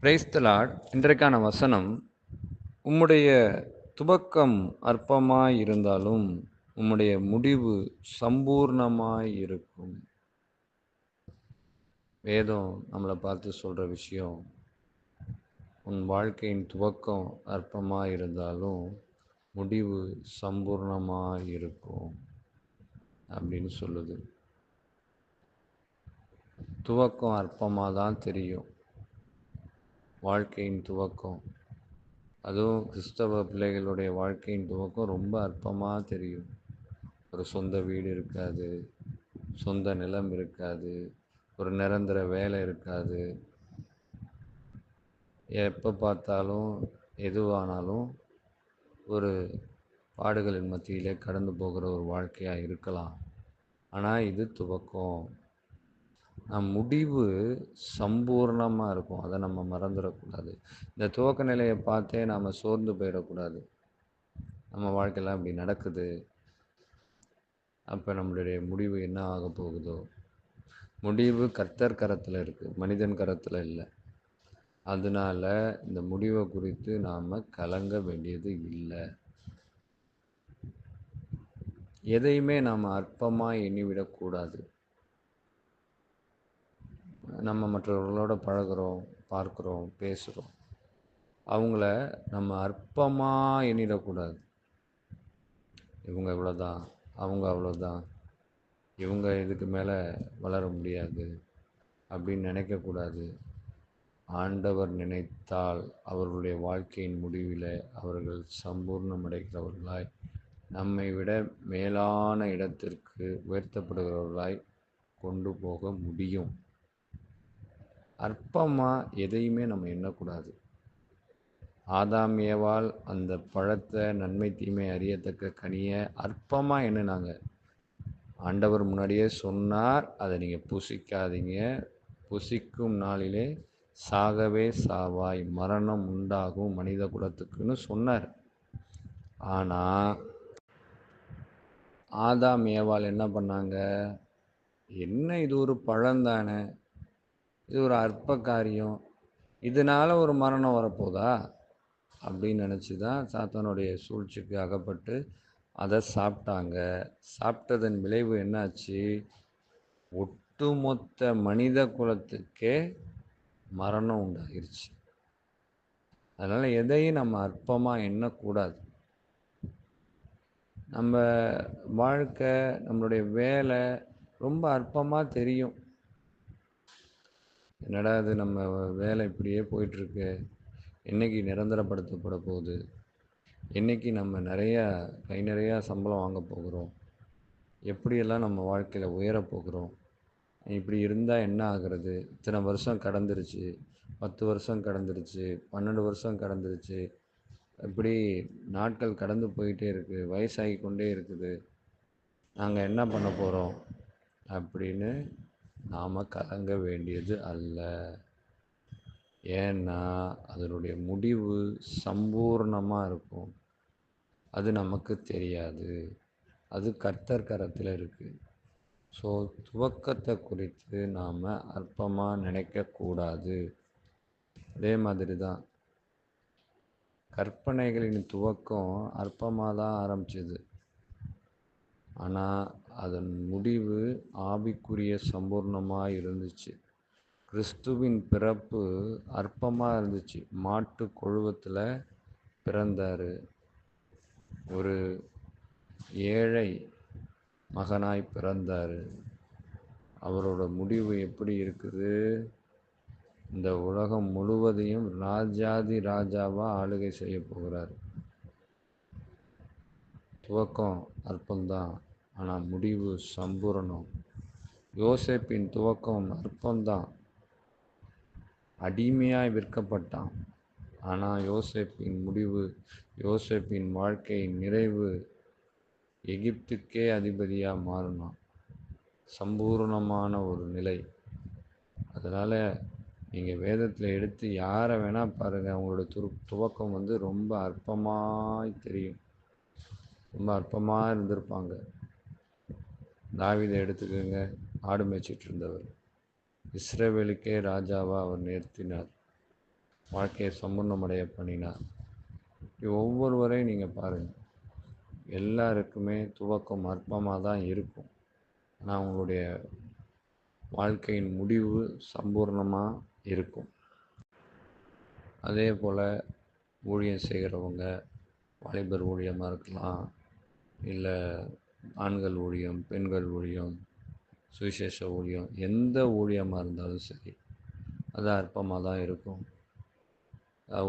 Praise the Lord. இன்றைக்கான வசனம், உம்முடைய துவக்கம் அற்பமாய் இருந்தாலும் உம்முடைய முடிவு சம்பூர்ணமாய் இருக்கும். வேதம் நம்மளை பார்த்து சொல்ற விஷயம், உன் வாழ்க்கையின் துவக்கம் அற்பமாய் இருந்தாலும் முடிவு சம்பூர்ணமாய் இருக்கும் அப்படின்னு சொல்லுது. துவக்கம் அற்பமாக தான் தெரியும், வாழ்க்கையின் துவக்கம். அதுவும் கிறிஸ்தவ பிள்ளைகளுடைய வாழ்க்கையின் துவக்கம் ரொம்ப அற்பமாக தெரியும். ஒரு சொந்த வீடு இருக்காது, சொந்த நிலம் இருக்காது, ஒரு நிரந்தர வேலை இருக்காது. எப்போ பார்த்தாலும் எதுவானாலும் ஒரு பாடுகளின் மத்தியிலே கடந்து போகிற ஒரு வாழ்க்கையாக இருக்கலாம். ஆனால் இது துவக்கம். நம் முடிவு சம்பூர்ணமாக இருக்கும், அதை நம்ம மறந்துடக்கூடாது. இந்த துவக்க நிலையை பார்த்தே நாம் சோர்ந்து போயிடக்கூடாது. நம்ம வாழ்க்கையெல்லாம் இப்படி நடக்குது, அப்போ நம்மளுடைய முடிவு என்ன ஆக போகுதோ. முடிவு கர்த்தர் கரத்தில் இருக்குது, மனிதன் கரத்தில் இல்லை. அதனால இந்த முடிவை குறித்து நாம் கலங்க வேண்டியது இல்லை. எதையுமே நாம் அற்பமாக எண்ணிவிடக்கூடாது. நம்ம மற்றவர்களோட பழகுறோம், பார்க்குறோம், பேசுகிறோம், அவங்கள நம்ம அற்பமாக எண்ணிடக்கூடாது. இவங்க இவ்வளோதான், அவங்க அவ்வளோதான், இவங்க இதுக்கு மேலே வளர முடியாது அப்படின்னு நினைக்கக்கூடாது. ஆண்டவர் நினைத்தால் அவர்களுடைய வாழ்க்கையின் முடிவில் அவர்கள் சம்பூர்ணமடைகிறவர்களாய், நம்மை விட மேலான இடத்திற்கு உயர்த்தப்படுகிறவர்களாய் கொண்டு போக முடியும். அற்பமாக எதையுமே நம்ம எண்ணக்கூடாது. ஆதாம் ஏவாள் அந்த பழத்தை, நன்மை தீமை அறியத்தக்க கனியை அற்பமாக எண்ணினாங்க. ஆண்டவர் முன்னாடியே சொன்னார், அதை நீங்கள் புசிக்காதீங்க, புசிக்கும் நாளிலே சாகவே சாவாய், மரணம் உண்டாகும் மனித குலத்துக்குன்னு சொன்னார். ஆனால் ஆதாம் ஏவாள் என்ன பண்ணாங்க? என்ன இது ஒரு பழந்தானே, இது ஒரு அற்ப காரியம், இதனால ஒரு மரணம் வரப்போதா அப்படின்னு நினச்சி தான் சாத்தானுடைய சூழ்ச்சிக்கு அகப்பட்டு அதை சாப்பிட்டாங்க. சாப்பிட்டதன் விளைவு என்னாச்சு? ஒட்டுமொத்த மனித குலத்துக்கே மரணம் உண்டாகிருச்சு. அதனால் எதையும் நம்ம அற்பமாக எண்ணக்கூடாது. நம்ம வாழ்க்கை, நம்மளுடைய வேலை ரொம்ப அற்பமாக தெரியும். என்னடா இது, நம்ம வேலை இப்படியே போயிட்டுருக்கு, என்றைக்கு நிரந்தரப்படுத்தப்பட போகுது, என்றைக்கு நம்ம கை நிறையா சம்பளம் வாங்க போகிறோம், எப்படியெல்லாம் நம்ம வாழ்க்கையில் உயரப்போகிறோம், இப்படி இருந்தால் என்ன ஆகிறது, இத்தனை வருஷம் கடந்துருச்சு, 10 வருஷம் கடந்துருச்சு, 12 வருஷம் கடந்துருச்சு, இப்படி நாட்கள் கடந்து போயிட்டே இருக்குது, வயசாகி கொண்டே இருக்குது, நாங்கள் என்ன பண்ண போகிறோம் அப்படின்னு நாம் கலங்க வேண்டியது அல்ல. ஏன்னா அதனுடைய முடிவு சம்பூர்ணமாக இருக்கும். அது நமக்கு தெரியாது, அது கர்த்தர் கரத்தில் இருக்குது. ஸோ துவக்கத்தை குறித்து நாம் அற்பமாக நினைக்கக்கூடாது. அதே மாதிரி தான் கற்பனைகளின் துவக்கம் அற்பமாக தான் ஆரம்பிச்சது, ஆனால் அதன் முடிவு ஆவிக்குரிய சம்பூர்ணமாக இருந்துச்சு. கிறிஸ்துவின் பிறப்பு அற்பமாக இருந்துச்சு. மாட்டு கொழுவத்தில் பிறந்தார், ஒரு ஏழை மகனாய் பிறந்தார். அவரோட முடிவு எப்படி இருக்குது? இந்த உலகம் முழுவதையும் ராஜாதி ராஜாவாக ஆளுகை செய்ய போகிறார். துவக்கம் அற்பம்தான், ஆனால் முடிவு சம்பூரணம். யோசேப்பின் துவக்கம் அற்பம்தான், அடிமையாய் விற்கப்பட்டான். ஆனால் யோசேப்பின் முடிவு, யோசேப்பின் வாழ்க்கையின் நிறைவு, எகிப்துக்கே அதிபதியாக மாறினான். சம்பூர்ணமான ஒரு நிலை. அதனால் நீங்கள் வேதத்தில் எடுத்து யாரை வேணால் பாருங்கள், அவங்களோட துவக்கம் ரொம்ப அற்பமாய் தெரியும், ரொம்ப அற்பமாக இருந்திருப்பாங்க. தாவீதை எடுத்துக்கோங்க, ஆடு மேய்ச்சிட்டு இருந்தவர், இஸ்ரவேலுக்கே ராஜாவாக அவர் நிறுத்தினார். வாழ்க்கையை சம்பூர்ணமடைய பண்ணினார். ஒவ்வொருவரையும் நீங்கள் பாருங்கள், எல்லாருக்குமே துவக்கம் அற்பமாக தான் இருக்கும். ஆனால் அவங்களுடைய வாழ்க்கையின் முடிவு சம்பூர்ணமாக இருக்கும். அதே போல் ஊழியம் செய்கிறவங்க, வாலிபர் ஊழியமாக இருக்கலாம், இல்லை ஆண்கள் ஊழியம், பெண்கள் ஊழியம், சுவிசேஷ ஊழியம், எந்த ஊழியமாக இருந்தாலும் சரி, அது அற்பமாக தான் இருக்கும்.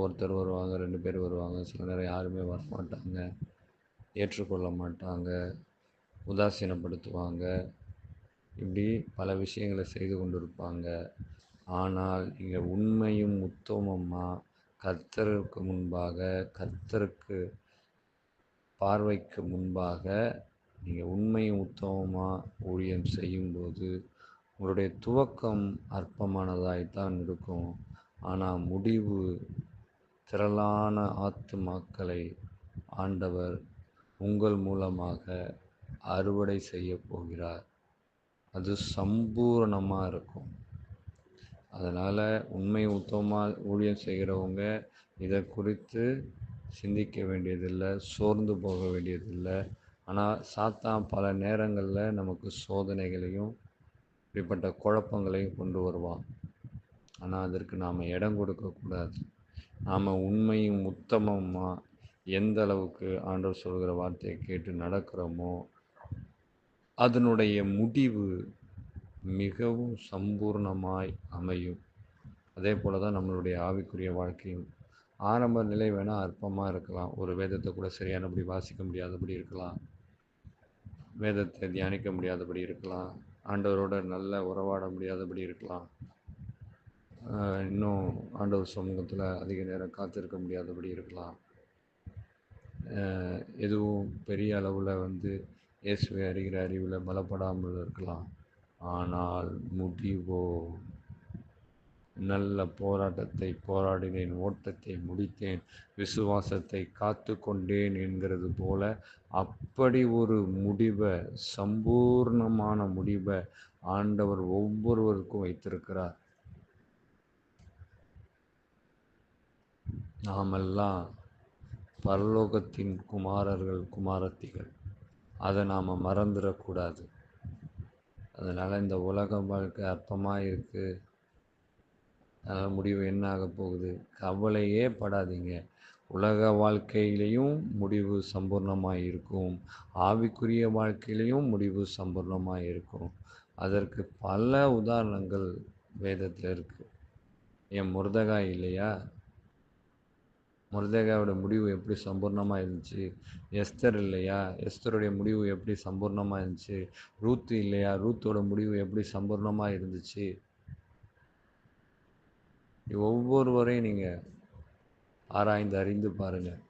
ஒருத்தர் வருவாங்க, 2 பேர் வருவாங்க, சில நேரம் யாருமே வரமாட்டாங்க, ஏற்றுக்கொள்ள மாட்டாங்க, உதாசீனப்படுத்துவாங்க, இப்படி பல விஷயங்களை செய்து கொண்டிருப்பாங்க. ஆனால் இங்கே உண்மையும் உத்தமமாக கர்த்தருக்கு முன்பாக, கர்த்தருக்கு பார்வைக்கு முன்பாக நீங்கள் உண்மையும் உத்தமமாக ஊழியம் செய்யும்போது உங்களுடைய துவக்கம் அற்பமானதாய்த்தான் இருக்கும். ஆனால் முடிவு திரளான ஆத்துமாக்களை ஆண்டவர் உங்கள் மூலமாக அறுவடை செய்ய போகிறார். அது சம்பூரணமாக இருக்கும். அதனால் உண்மை உத்தமமாக ஊழியம் செய்கிறவங்க இதை குறித்து சிந்திக்க வேண்டியதில்லை, சோர்ந்து போக வேண்டியதில்லை. ஆனால் சாத்தான் பல நேரங்களில் நமக்கு சோதனைகளையும் இப்படிப்பட்ட குழப்பங்களையும் கொண்டு வருவான். ஆனால் அதற்கு நாம் இடம் கொடுக்கக்கூடாது. நாம் உண்மையும் உத்தமமாக எந்த அளவுக்கு ஆண்டவர் சொல்கிற வார்த்தையை கேட்டு நடக்கிறோமோ அதனுடைய முடிவு மிகவும் சம்பூர்ணமாய் அமையும். அதே போல் தான் நம்மளுடைய ஆவிக்குரிய வாழ்க்கையும். ஆரம்ப நிலை வேணால் அற்பமாக இருக்கலாம், ஒரு வேதத்தை கூட சரியானபடி வாசிக்க முடியாதபடி இருக்கலாம், வேதத்தை தியானிக்க முடியாதபடி இருக்கலாம், ஆண்டவரோட நல்ல உறவாட முடியாதபடி இருக்கலாம், இன்னும் ஆண்டவர் சமூகத்தில் அதிக நேரம் காத்திருக்க முடியாதபடி இருக்கலாம், எதுவும் பெரிய அளவில் இயேசுவை அறிகிற அறிவில் பலப்படாமல் இருக்கலாம். ஆனால் முடிவோ, நல்ல போராட்டத்தை போராடினேன், ஓட்டத்தை முடித்தேன், விசுவாசத்தை காத்து கொண்டேன் என்கிறது போல அப்படி ஒரு முடிவை, சம்பூர்ணமான முடிவை ஆண்டவர் ஒவ்வொருவருக்கும் வைத்திருக்கிறார். நாமெல்லாம் பரலோகத்தின் குமாரர்கள், குமாரத்திகள். அதை நாம் மறந்துடக்கூடாது. அதனால் இந்த உலக வாழ்க்கை அற்பமாக இருக்குது, அதனால் முடிவு என்ன ஆக போகுது, கவலையே படாதீங்க. உலக வாழ்க்கையிலையும் முடிவு சம்பூர்ணமாக இருக்கும், ஆவிக்குரிய வாழ்க்கையிலையும் முடிவு சம்பூர்ணமாக இருக்கும். அதற்கு பல உதாரணங்கள் வேதத்தில் இருக்குது. என் மொர்தெகாய் இல்லையா, மொர்தெகாயோட முடிவு எப்படி சம்பூர்ணமாக இருந்துச்சு. எஸ்தர் இல்லையா, எஸ்தருடைய முடிவு எப்படி சம்பூர்ணமாக இருந்துச்சு. ரூத்து இல்லையா, ரூத்தோட முடிவு எப்படி சம்பூர்ணமாக இருந்துச்சு. ஒவ்வொருவரையும் நீங்கள் ஆராய்ந்து அறிந்து பாருங்கள்.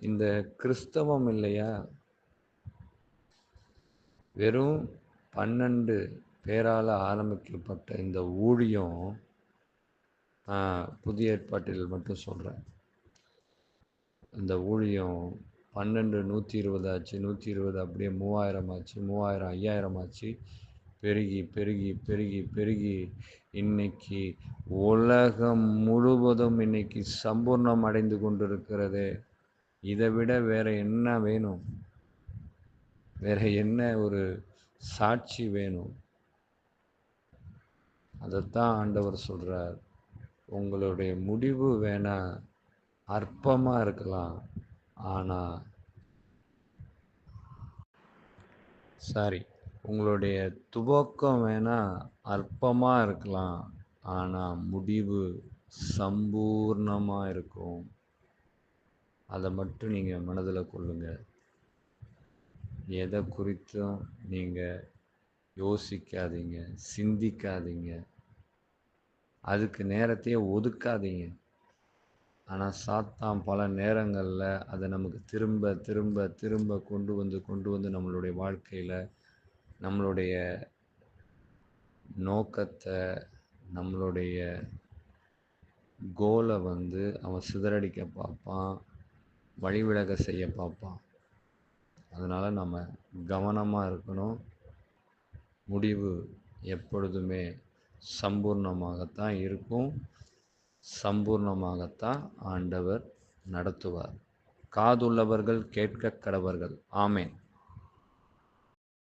இந்த கிறிஸ்தவம் இல்லையா, வெறும் 12 பேரால் ஆரம்பிக்கப்பட்ட இந்த ஊழியம், புதிய ஏற்பாட்டில் மட்டும் சொல்கிறேன், இந்த ஊழியம் 12 120 ஆச்சு, 120 அப்படியே 3000 ஆச்சு, 3000 5000 ஆச்சு, பெருகி பெருகி பெருகி பெருகி இன்னைக்கு உலகம் முழுவதும் இன்னைக்கு சம்பூர்ணம் அடைந்து கொண்டிருக்கிறது. இதை விட வேற என்ன வேணும், வேற என்ன ஒரு சாட்சி வேணும். அதைத்தான் ஆண்டவர் சொல்றார், உங்களுடைய முடிவு வேணா அற்பமா இருக்கலாம், ஆனால் உங்களுடைய துவக்கம் வேணா அற்பமா இருக்கலாம், ஆனால் முடிவு சம்பூர்ணமாக இருக்கும். அதை மட்டும் நீங்கள் மனதில் கொள்ளுங்கள். எதை குறித்தும் நீங்கள் யோசிக்காதீங்க, சிந்திக்காதீங்க, அதுக்கு நேரத்தையே ஒதுக்காதீங்க. ஆனால் சாத்தான் பல நேரங்களில் அதை நமக்கு திரும்ப திரும்ப திரும்ப கொண்டு வந்து நம்மளுடைய வாழ்க்கையில் நம்மளுடைய நோக்கத்தை, நம்மளுடைய கோலை அவன் சிதறடிக்க பார்ப்பான், வழிவிலக செய்ய பார்ப்பான். அதனால் நம்ம கவனமாக இருக்கணும். முடிவு எப்பொழுதுமே சம்பூர்ணமாகத்தான் இருக்கும். சம்பூர்ணமாகத்தான் ஆண்டவர் நடத்துவார். காதுள்ளவர்கள் கேட்க கடவர்கள். ஆமென்.